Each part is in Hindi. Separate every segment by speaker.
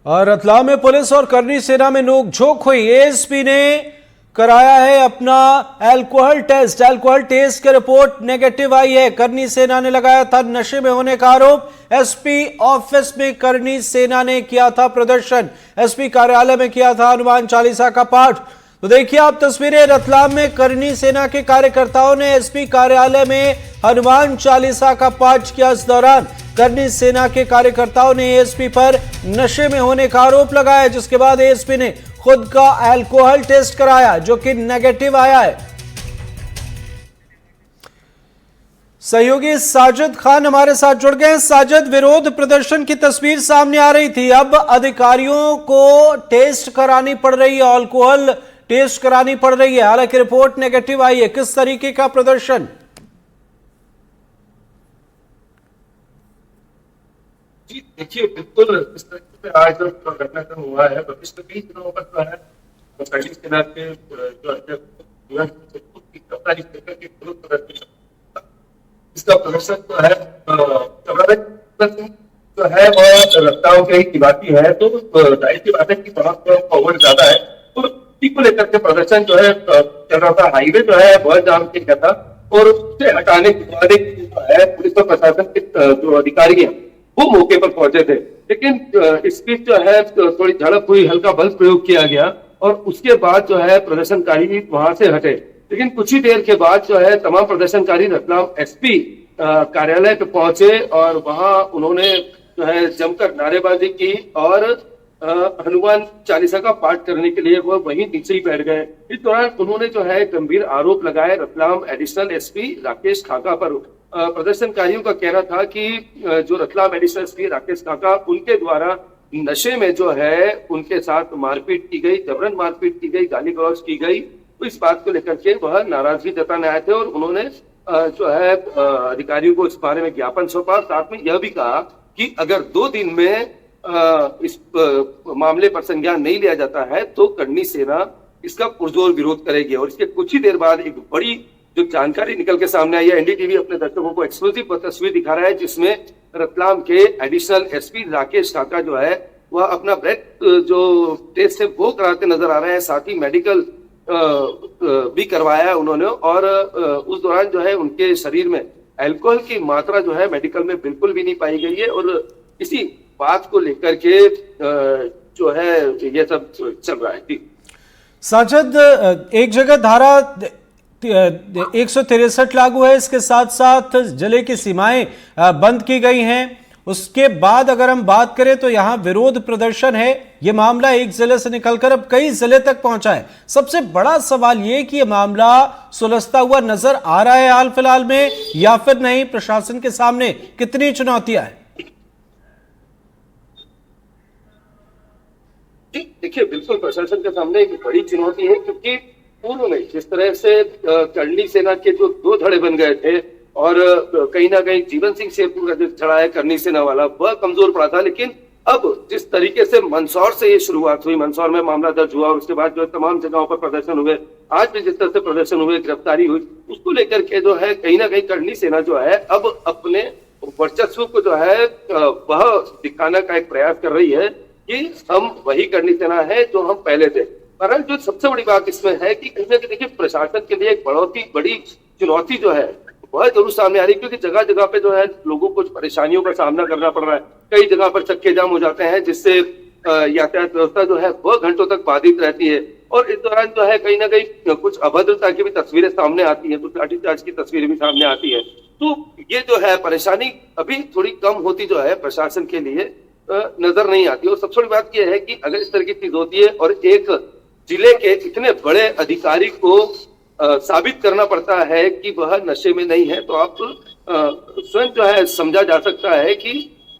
Speaker 1: और रतलाम में पुलिस और करनी सेना में नोकझोंक हुई। एएसपी ने कराया है अपना अल्कोहल टेस्ट की रिपोर्ट नेगेटिव आई है। करनी सेना ने लगाया था नशे में होने का आरोप। एसपी ऑफिस में करनी सेना ने किया था प्रदर्शन। एसपी कार्यालय में किया था हनुमान चालीसा का पाठ। तो देखिए आप तस्वीरें, रतलाम में करनी सेना के कार्यकर्ताओं ने एसपी कार्यालय में हनुमान चालीसा का पाठ किया। इस दौरान करनी सेना के कार्यकर्ताओं ने एएसपी पर नशे में होने का आरोप लगाया, जिसके बाद एएसपी ने खुद का अल्कोहल टेस्ट कराया जो कि नेगेटिव आया है। सहयोगी साजिद खान हमारे साथ जुड़ गए हैं। साजिद, विरोध प्रदर्शन की तस्वीर सामने आ रही थी, अब अधिकारियों को टेस्ट करानी पड़ रही है, अल्कोहल टेस्ट करानी पड़ रही है, हालांकि रिपोर्ट नेगेटिव आई है। किस तरीके का प्रदर्शन?
Speaker 2: जी देखिए, बिल्कुल इस तरीके से आज जो घटनाक्रम हुआ है, पिछले 20 दिनों पर जो है करनी सेना के जो अध्यक्ष गिरफ्तारी के विरुद्ध प्रदर्शन, इसका प्रदर्शन जो है जो है वह रफ्तारों के ही बाकी है। तो जाहिर सी बात है कि फॉरवर्ड ज्यादा है, तो इसी को लेकर के प्रदर्शन जो है चल रहा था। हाईवे जो है बहुत जाम से गया था और उसे हटाने के बाद जो है पुलिस और प्रशासन के जो अधिकारी हैं वो मौके पर पहुंचे थे, लेकिन इस बीच जो है थोड़ी झड़प हुई, हल्का बल प्रयोग किया गया और उसके बाद जो है प्रदर्शनकारी वहां से हटे। लेकिन कुछ ही देर के बाद जो है तमाम प्रदर्शनकारी रतलाम एसपी कार्यालय पे पहुंचे और वहां उन्होंने जो है जमकर नारेबाजी की और हनुमान चालीसा का पाठ करने के लिए वो वहीं नीचे ही बैठ गए। इस दौरान उन्होंने जो है गंभीर आरोप लगाए रतलाम एडिशनल एसपी राकेश खाका पर। प्रदर्शनकारियों का कहना था कि जो रतलाम एडिशनल एसपी राकेश खाका, उनके द्वारा नशे में जो है उनके साथ मारपीट की गई, जबरन मारपीट की गई, गाली गलौज की गई। तो इस बात को लेकर के वह नाराजगी जताने आए थे और उन्होंने जो है अधिकारियों को इस बारे में ज्ञापन सौंपा। साथ में यह भी कहा कि अगर 2 दिन में इस मामले पर संज्ञान नहीं लिया जाता है तो करनी सेना इसका पुरजोर विरोध करेगी। और इसके कुछ ही देर बाद एक बड़ी जो जानकारी निकल के सामने आई है, एनडीटीवी अपने दर्शकों को एक्सक्लूसिव तस्वीर दिखा रहा है, जिसमें रतलाम के एडिशनल एसपी राकेश खाका जो है वह अपना ब्रेथ जो टेस्ट है वो कराते नजर आ रहे हैं। साथ ही मेडिकल भी करवाया है उन्होंने और उस दौरान जो है उनके शरीर में अल्कोहल की मात्रा जो है मेडिकल में बिल्कुल भी नहीं पाई गई है। और इसी बात को लेकर के जो है ये सब चल रहा है।
Speaker 1: साजिद, एक जगह धारा 163 लागू है, इसके साथ साथ जिले की सीमाएं बंद की गई हैं। उसके बाद अगर हम बात करें तो यहां विरोध प्रदर्शन है। यह मामला एक जिले से निकलकर अब कई जिले तक पहुंचा है। सबसे बड़ा सवाल यह कि यह मामला सुलझता हुआ नजर आ रहा है हाल फिलहाल में या फिर नहीं? प्रशासन के सामने कितनी चुनौतियां हैं?
Speaker 2: देखिए, बिल्कुल प्रशासन के सामने एक बड़ी चुनौती है, क्योंकि पूर्व में जिस तरह से करनी सेना के जो 2 धड़े बन गए थे और कहीं ना कहीं जीवन सिंह शेरपुर का जो धड़ा है करनी सेना वाला, वह कमजोर पड़ा था। लेकिन अब जिस तरीके से मंदसौर से ये शुरुआत हुई, मंदसौर में मामला दर्ज हुआ और उसके बाद जो तमाम जगहों पर प्रदर्शन हुए, आज भी जिस तरह से प्रदर्शन हुए, गिरफ्तारी हुई, उसको लेकर के जो है कहीं ना कहीं करनी सेना जो है अब अपने वर्चस्व को जो है वह दिखाने का एक प्रयास कर रही है कि हम वही करनी सेना है जो हम पहले थे। पर जो सबसे बड़ी बात इसमें है कि कहीं ना कहीं देखिए प्रशासन के लिए एक बड़ी चुनौती जो है वह जरूर सामने आ रही है, क्योंकि जगह जगह पे जो है लोगों को परेशानियों का सामना करना पड़ रहा है। कई जगह पर चक्के जाम हो जाते हैं, जिससे यातायात व्यवस्था जो है वह घंटों तक बाधित रहती है। और इस दौरान जो है कहीं ना कहीं कुछ अभद्रता की भी तस्वीरें सामने आती है, कुछ लाठीचार्ज की तस्वीरें भी सामने आती है। तो ये जो है परेशानी अभी थोड़ी कम होती जो है प्रशासन के लिए नजर नहीं आती। और सबसे बड़ी बात यह है कि अगर इस तरह की चीज होती है और एक जिले के इतने बड़े अधिकारी को साबित करना पड़ता है कि वह नशे में नहीं है, तो आप स्वयं जो है समझा जा सकता है कि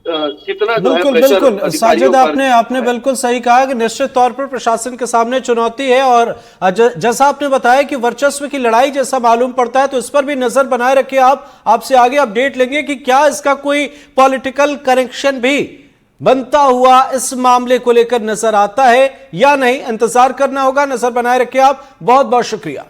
Speaker 2: कितना जो है प्रेशर।
Speaker 1: बिल्कुल साजिद, आपने बिल्कुल सही कहा कि निश्चित तौर पर प्रशासन के सामने चुनौती है। और जैसा आपने बताया कि वर्चस्व की लड़ाई जैसा मालूम पड़ता है, तो इस पर भी नजर बनाए रखिए। आपसे आगे अपडेट लेंगे कि क्या इसका कोई पॉलिटिकल कनेक्शन भी बनता हुआ इस मामले को लेकर नजर आता है या नहीं। इंतजार करना होगा। नजर बनाए रखिए आप। बहुत बहुत शुक्रिया।